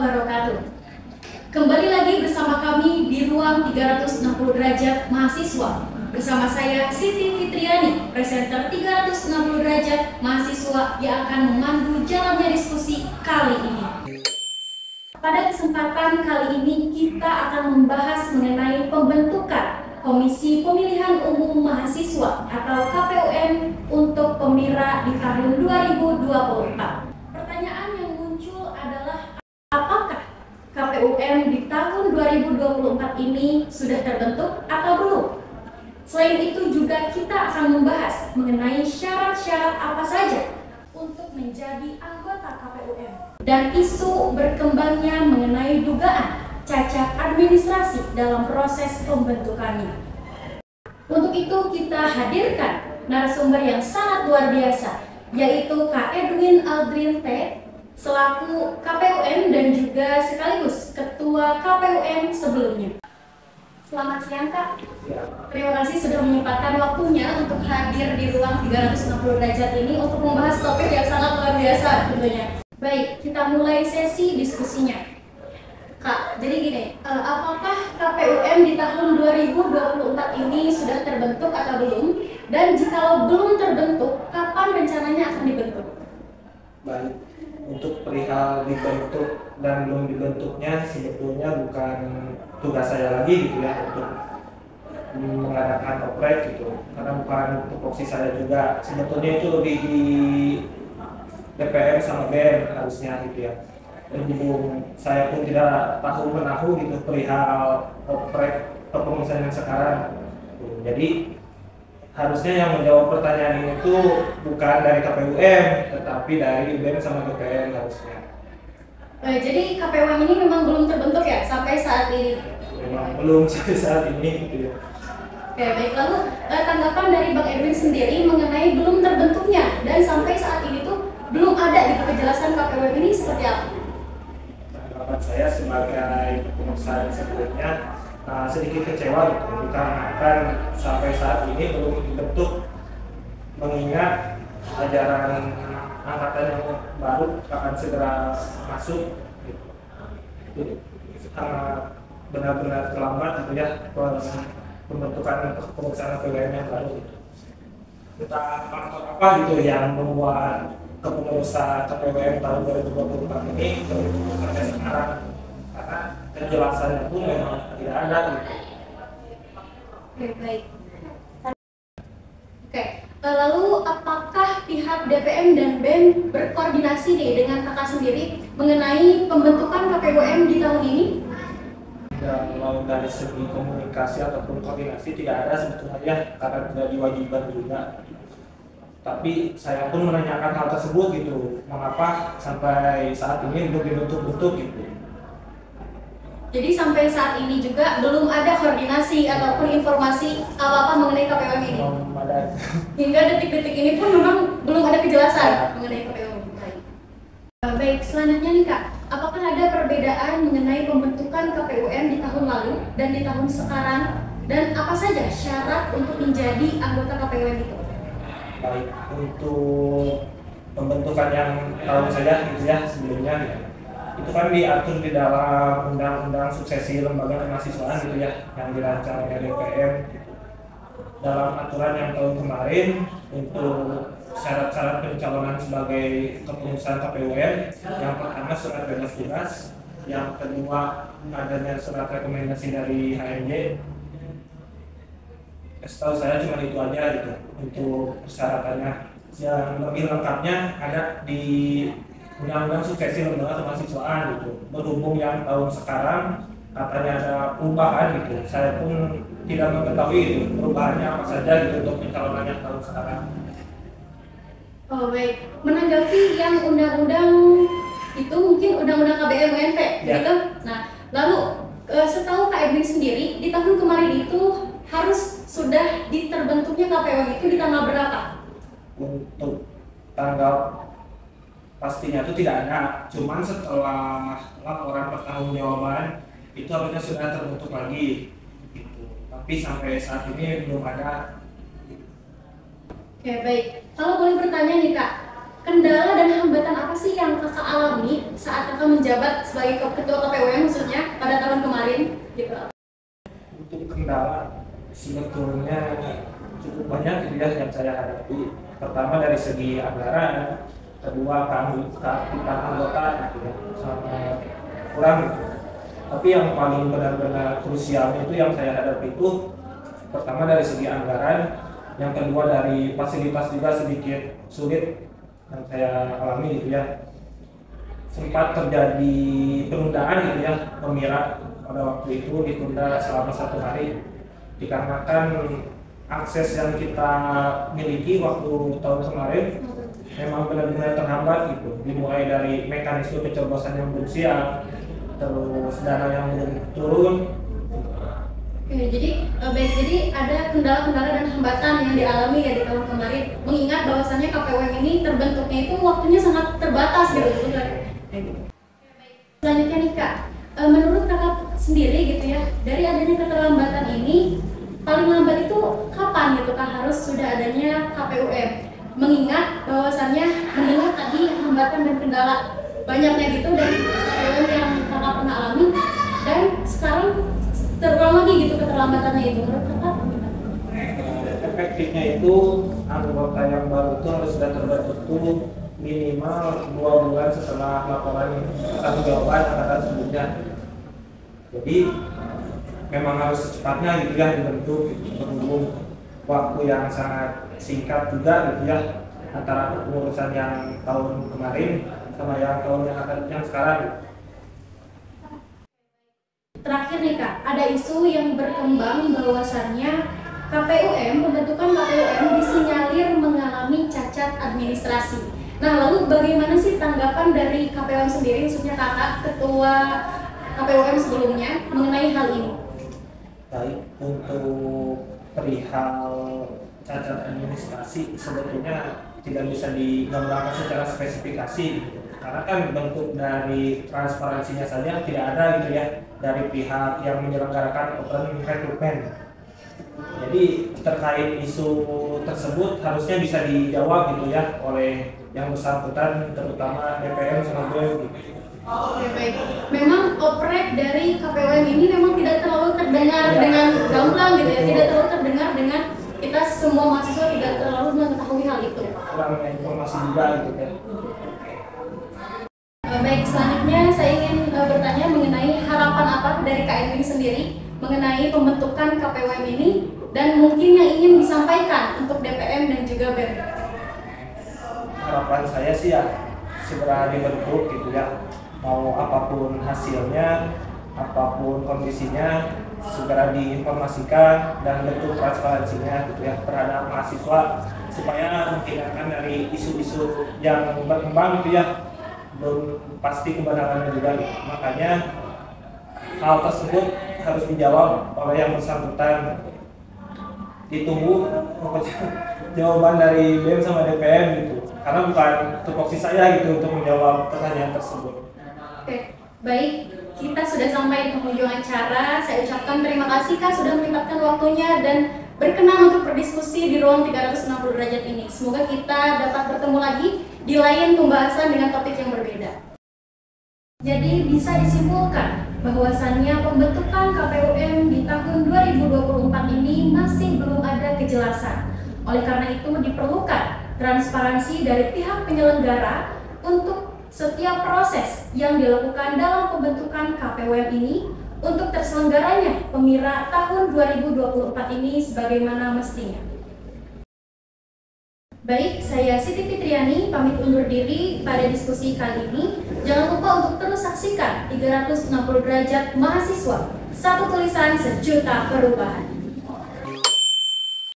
wabarakatuh. Kembali lagi bersama kami di ruang 360 derajat mahasiswa. Bersama saya Siti Fitriani, presenter 360 derajat mahasiswa yang akan memandu jalannya diskusi kali ini. Pada kesempatan kali ini kita akan membahas mengenai pembentukan Komisi Pemilihan Umum Mahasiswa atau KPUM untuk Pemira di tahun 2024. Pertanyaan yang muncul adalah apakah KPUM di tahun 2024 ini sudah terbentuk atau belum? Selain itu juga kita akan membahas mengenai syarat-syarat apa saja untuk menjadi anggota KPUM dan isu berkembangnya mengenai dugaan cacat administrasi dalam proses pembentukannya. Untuk itu kita hadirkan narasumber yang sangat luar biasa, yaitu Kak Edwin Aldrin T, selaku KPUM dan juga sekaligus Ketua KPUM sebelumnya. Selamat siang Kak. Terima kasih sudah menyempatkan waktunya untuk hadir di ruang 360 derajat ini untuk membahas topik yang sangat luar biasa tentunya. Baik, kita mulai sesi diskusinya. Kak, jadi gini, apakah KPUM di tahun 2024 ini sudah terbentuk atau belum? Dan jikalau belum terbentuk, kapan rencananya akan dibentuk? Baik, untuk perihal dibentuk dan belum dibentuknya sebetulnya bukan tugas saya lagi gitu ya untuk mengadakan oprek gitu, karena bukan tupoksi saya juga. Sebetulnya itu lebih di DPR sama BEM harusnya gitu ya. Dan saya pun tidak tahu menahu gitu perihal oprek kepengurusan yang sekarang. Jadi harusnya yang menjawab pertanyaan ini itu bukan dari KPUM, tetapi dari BEM sama DPR harusnya. Jadi KPUM ini memang belum terbentuk ya sampai saat ini? Memang belum sampai saat ini gitu ya. Oke, baik. Lalu tanggapan dari Bang Edwin sendiri mengenai belum terbentuknya dan sampai saat ini tuh belum ada gitu kejelasan KPUM ini seperti apa? Tanggapan saya sebagai pengusaha sebelumnya sedikit kecewa gitu, dikarenakan sampai saat ini belum dibentuk, mengingat ajaran angkatan yang baru akan segera masuk gitu. Itu sangat benar-benar terlambat gitu ya pembentukan pengusaha KPUM yang baru gitu. Entah faktor apa gitu yang membuat kepengurusan KPUM tahun 2024 ini sampai sekarang, karena kejelasannya pun memang tidak ada gitu. Oke, baik. Oke, lalu apakah pihak DPM dan BEM berkoordinasi nih dengan kakak sendiri mengenai pembentukan KPUM di tahun ini? Kalau dari segi komunikasi ataupun koordinasi tidak ada sebetulnya, karena tidak diwajibkan juga. Tapi saya pun menanyakan hal tersebut gitu, mengapa sampai saat ini belum dibentuk-bentuk gitu. Jadi sampai saat ini juga belum ada koordinasi ataupun informasi apa-apa mengenai KPUM ini? Belum ada. Hingga detik-detik ini pun memang belum ada kejelasan mengenai KPUM. Baik, selanjutnya nih Kak, apakah ada perbedaan mengenai pembentukan KPUM di tahun lalu dan di tahun sekarang? Dan apa saja syarat untuk menjadi anggota KPUM itu? Baik, untuk pembentukan yang tahun saja gitu ya sebelumnya gitu. Itu kan diatur di dalam undang-undang suksesi lembaga kemahasiswaan gitu ya, yang dirancang oleh DPM gitu. Dalam aturan yang tahun kemarin untuk syarat-syarat pencalonan sebagai kepengurusan KPUM, yang pertama surat bebas tugas, yang kedua adanya surat rekomendasi dari HMJ. Setahu saya cuma itu aja gitu untuk persyaratannya. Yang lebih lengkapnya ada di Undang-Undang Suksesi Lembaga Kemahasiswaan gitu. Berhubung yang tahun sekarang katanya ada perubahan gitu, saya pun tidak mengetahui gitu perubahannya apa saja gitu untuk pencalonan yang tahun sekarang. Oh baik, menanggapi yang undang-undang itu mungkin undang-undang KBM UNP, ya. gitu. Nah, lalu setahu Kak Edwin sendiri di tahun kemarin itu harus sudah diterbentuknya KPUM itu di tanggal berapa? Untuk tanggal pastinya itu tidak ada, cuman setelah laporan pertanggungjawaban itu harusnya sudah terbentuk lagi gitu. Tapi sampai saat ini belum ada. Oke baik, kalau boleh bertanya nih Kak, kendala dan hambatan apa sih yang kakak alami saat kakak menjabat sebagai ketua KPUM khususnya pada tahun kemarin gitu? Untuk kendala sebetulnya cukup banyak gitu ya yang saya hadapi. Pertama dari segi anggaran, kedua keaktifan anggota gitu ya, sangat kurang gitu. Tapi yang paling benar-benar krusialnya itu yang saya hadapi itu pertama dari segi anggaran, yang kedua dari fasilitas juga sedikit sulit yang saya alami gitu ya. Sempat terjadi penundaan gitu ya, pemira pada waktu itu ditunda selama 1 hari dikarenakan akses yang kita miliki waktu tahun kemarin memang benar-benar terhambat gitu, dimulai dari mekanisme pencoblosan yang belum siap, terus dana yang belum turun. Oke, jadi ada kendala-kendala dan hambatan yang dialami ya di tahun kemarin, mengingat bahwasannya KPUM ini terbentuknya itu waktunya sangat terbatas gitu, betul. Selanjutnya nih Kak, menurut kakak sendiri gitu ya, dari adanya keterlambatan ini paling lambat itu kapan gitu Kak harus sudah adanya KPUM? Mengingat bahwasannya mendengar tadi hambatan dan kendala banyaknya gitu dari KPUM yang kakak pernah alami, dan sekarang terulang lagi gitu keterlambatannya itu, menurut kakak? Efektifnya itu anggota yang baru itu harus sudah terbentuk tuh minimal 2 bulan setelah laporan tanggung jawaban angkatan sebelumnya. Jadi memang harus secepatnya gitu ya dibentuk, berhubung waktu yang sangat singkat juga gitu ya antara pengurusan yang tahun kemarin sama yang tahun yang sekarang. Terakhir nih Kak, ada isu yang berkembang bahwasannya pembentukan KPUM disinyalir mengalami cacat administrasi. Nah, lalu bagaimana sih tanggapan dari KPUM sendiri, khususnya kakak, ketua KPUM sebelumnya, mengenai hal ini? Baik, untuk perihal cacat administrasi sebetulnya tidak bisa digambarkan secara spesifikasi gitu. Karena kan bentuk dari transparansinya saja tidak ada gitu ya dari pihak yang menyelenggarakan open recruitment. Jadi terkait isu tersebut harusnya bisa dijawab gitu ya oleh yang bersangkutan, terutama DPM sama BEM. Oke, baik. Memang oprek dari KPUM ini memang tidak terlalu terdengar dengan gamblang gitu ya, tidak terlalu terdengar dengan kita semua mahasiswa tidak terlalu mengetahui hal itu. Kurang informasi juga gitu ya. Baik, selanjutnya saya ingin bertanya mengenai harapan apa dari KMI sendiri mengenai pembentukan KPUM ini, dan mungkin yang ingin disampaikan untuk DPM dan juga BEM. Harapan saya sih ya segera dibentuk gitu ya, mau apapun hasilnya, apapun kondisinya, segera diinformasikan dan bentuk transparansinya gitu ya terhadap mahasiswa, supaya menghindarkan dari isu-isu yang berkembang gitu ya, belum pasti kebenarannya juga gitu. Makanya hal tersebut harus dijawab oleh yang bersangkutan. Ditunggu pokoknya jawaban dari BEM sama DPM gitu, karena bukan tupoksi saya gitu untuk menjawab pertanyaan tersebut. Oke, baik, kita sudah sampai di penghujung acara. Saya ucapkan terima kasih Kak sudah menyempatkan waktunya dan berkenan untuk berdiskusi di ruang 360 derajat ini. Semoga kita dapat bertemu lagi di lain pembahasan dengan topik yang berbeda. Jadi bisa disimpulkan bahwasannya pembentukan KPUM di tahun 2024 ini masih belum ada kejelasan. Oleh karena itu diperlukan transparansi dari pihak penyelenggara untuk setiap proses yang dilakukan dalam pembentukan KPUM ini untuk terselenggaranya pemira tahun 2024 ini sebagaimana mestinya. Baik, saya Siti Fitriani pamit undur diri pada diskusi kali ini. Jangan lupa untuk terus saksikan 360 derajat mahasiswa, satu tulisan sejuta perubahan.